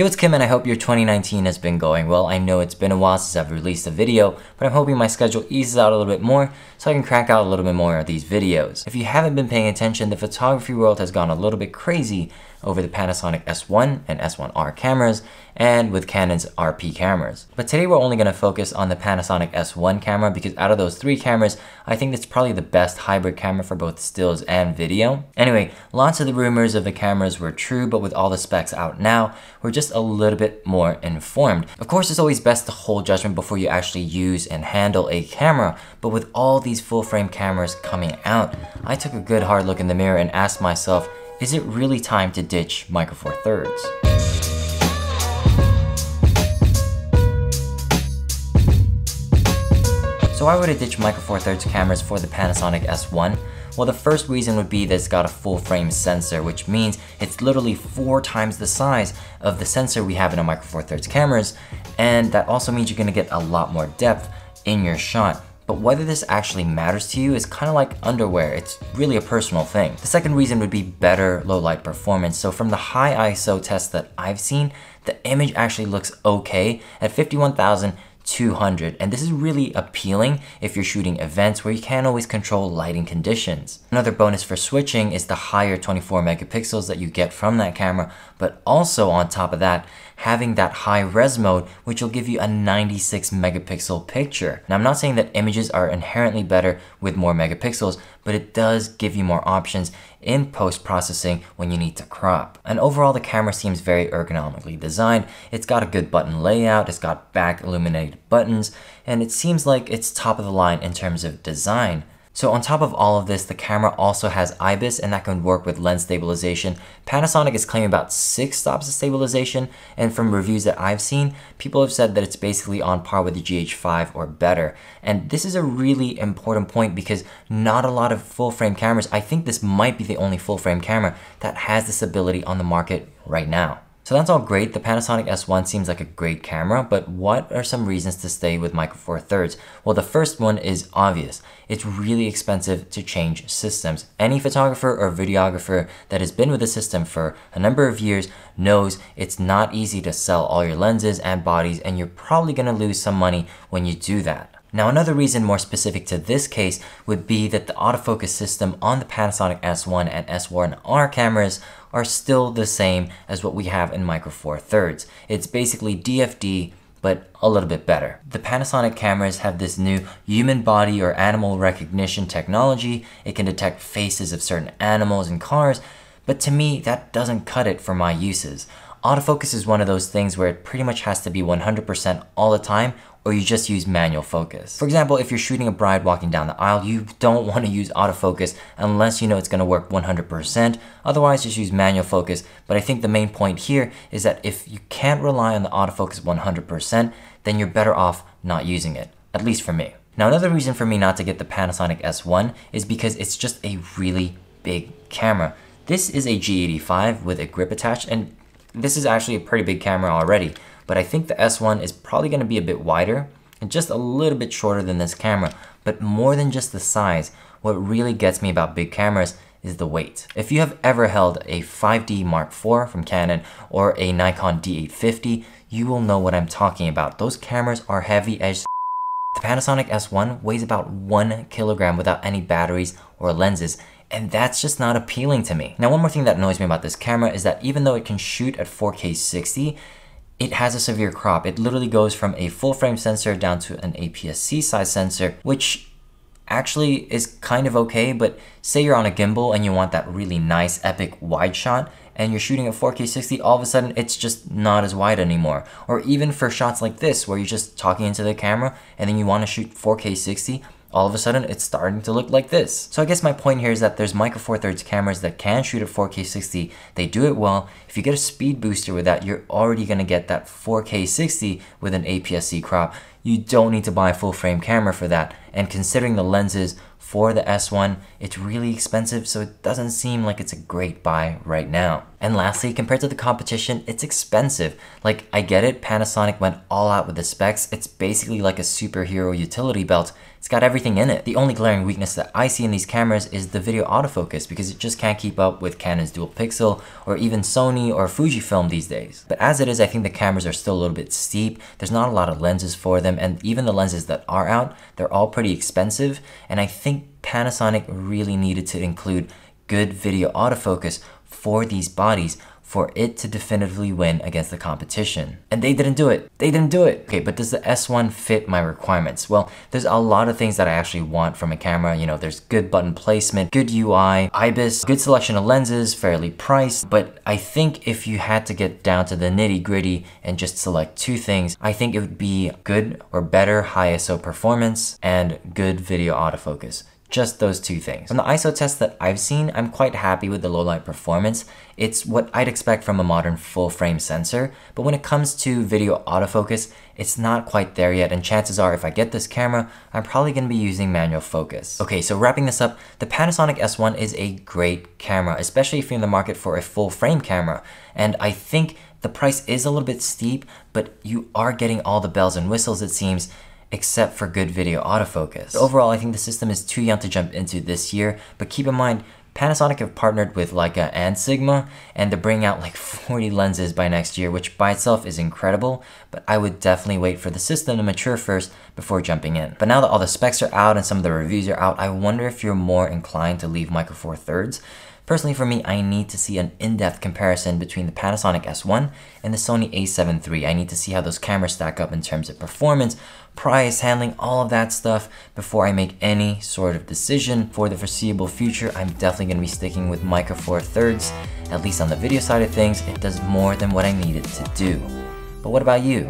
Yo, it's Kim and I hope your 2019 has been going well. I know it's been a while since I've released a video, but I'm hoping my schedule eases out a little bit more so I can crank out a little bit more of these videos. If you haven't been paying attention, the photography world has gone a little bit crazy over the Panasonic S1 and S1R cameras and with Canon's RP cameras. But today we're only going to focus on the Panasonic S1 camera because out of those three cameras, I think it's probably the best hybrid camera for both stills and video. Anyway, lots of the rumors of the cameras were true, but with all the specs out now, we're just a little bit more informed. Of course, it's always best to hold judgment before you actually use and handle a camera, but with all these full frame cameras coming out, I took a good hard look in the mirror and asked myself, is it really time to ditch Micro Four Thirds? So why would I ditch Micro Four Thirds cameras for the Panasonic S1? Well, the first reason would be that it's got a full frame sensor, which means it's literally 4 times the size of the sensor we have in our Micro Four Thirds cameras, and that also means you're gonna get a lot more depth in your shot. But whether this actually matters to you is kind of like underwear, it's really a personal thing. The second reason would be better low light performance. So from the high ISO tests that I've seen, the image actually looks okay at 51,200, and this is really appealing if you're shooting events where you can't always control lighting conditions. Another bonus for switching is the higher 24 megapixels that you get from that camera, but also on top of that, having that high res mode, which will give you a 96 megapixel picture. Now, I'm not saying that images are inherently better with more megapixels, but it does give you more options in post-processing when you need to crop. And overall, the camera seems very ergonomically designed. It's got a good button layout, it's got back illuminated buttons, and it seems like it's top of the line in terms of design. So on top of all of this, the camera also has IBIS, and that can work with lens stabilization. Panasonic is claiming about 6 stops of stabilization, and from reviews that I've seen, people have said that it's basically on par with the GH5 or better. And this is a really important point because not a lot of full frame cameras, I think this might be the only full frame camera that has this ability on the market right now. So that's all great. The Panasonic S1 seems like a great camera, but what are some reasons to stay with Micro Four Thirds? Well, the first one is obvious. It's really expensive to change systems. Any photographer or videographer that has been with the system for a number of years knows it's not easy to sell all your lenses and bodies, and you're probably gonna lose some money when you do that. Now, another reason more specific to this case would be that the autofocus system on the Panasonic S1 and S1R cameras are still the same as what we have in Micro Four Thirds. It's basically DFD, but a little bit better. The Panasonic cameras have this new human body or animal recognition technology. It can detect faces of certain animals and cars, but to me, that doesn't cut it for my uses. Autofocus is one of those things where it pretty much has to be 100% all the time, or you just use manual focus. For example, if you're shooting a bride walking down the aisle, you don't want to use autofocus unless you know it's going to work 100%. Otherwise, just use manual focus. But I think the main point here is that if you can't rely on the autofocus 100%, then you're better off not using it, at least for me. Now, another reason for me not to get the Panasonic S1 is because it's just a really big camera. This is a G85 with a grip attached, and this is actually a pretty big camera already. But I think the S1 is probably going to be a bit wider and just a little bit shorter than this camera. But more than just the size, what really gets me about big cameras is the weight. If you have ever held a 5D Mark IV from Canon or a Nikon D850, you will know what I'm talking about. Those cameras are heavy as The Panasonic S1 weighs about 1 kilogram without any batteries or lenses, and that's just not appealing to me. Now, one more thing that annoys me about this camera is that even though it can shoot at 4K 60, it has a severe crop. It literally goes from a full frame sensor down to an APS-C size sensor, which actually is kind of okay, but say you're on a gimbal and you want that really nice epic wide shot and you're shooting at 4K 60, all of a sudden it's just not as wide anymore. Or even for shots like this where you're just talking into the camera and then you want to shoot 4K 60, all of a sudden it's starting to look like this. So I guess my point here is that there's Micro Four Thirds cameras that can shoot at 4K 60. They do it well. If you get a speed booster with that, you're already gonna get that 4K 60 with an APS-C crop. You don't need to buy a full frame camera for that. And considering the lenses for the S1, it's really expensive, so it doesn't seem like it's a great buy right now. And lastly, compared to the competition, it's expensive. Like, I get it, Panasonic went all out with the specs. It's basically like a superhero utility belt. It's got everything in it. The only glaring weakness that I see in these cameras is the video autofocus, because it just can't keep up with Canon's dual pixel or even Sony or Fujifilm these days. But as it is, I think the cameras are still a little bit steep. There's not a lot of lenses for them, and even the lenses that are out, they're all pretty expensive, and I think Panasonic really needed to include good video autofocus for these bodies for it to definitively win against the competition. And they didn't do it. They didn't do it. Okay, but does the S1 fit my requirements? Well, there's a lot of things that I actually want from a camera. You know, there's good button placement, good UI, IBIS, good selection of lenses, fairly priced. But I think if you had to get down to the nitty gritty and just select two things, I think it would be good or better high ISO performance and good video autofocus. Just those two things. From the ISO tests that I've seen, I'm quite happy with the low light performance. It's what I'd expect from a modern full frame sensor, but when it comes to video autofocus, it's not quite there yet, and chances are if I get this camera, I'm probably gonna be using manual focus. Okay, so wrapping this up, the Panasonic S1 is a great camera, especially if you're in the market for a full frame camera, and I think the price is a little bit steep, but you are getting all the bells and whistles, it seems, except for good video autofocus. So overall, I think the system is too young to jump into this year, but keep in mind, Panasonic have partnered with Leica and Sigma, and they're bringing out like 40 lenses by next year, which by itself is incredible, but I would definitely wait for the system to mature first before jumping in. But now that all the specs are out and some of the reviews are out, I wonder if you're more inclined to leave Micro Four Thirds. Personally, for me, I need to see an in-depth comparison between the Panasonic S1 and the Sony a7 III. I need to see how those cameras stack up in terms of performance, price, handling, all of that stuff before I make any sort of decision. For the foreseeable future, I'm definitely going to be sticking with Micro Four Thirds. At least on the video side of things, it does more than what I need it to do. But what about you?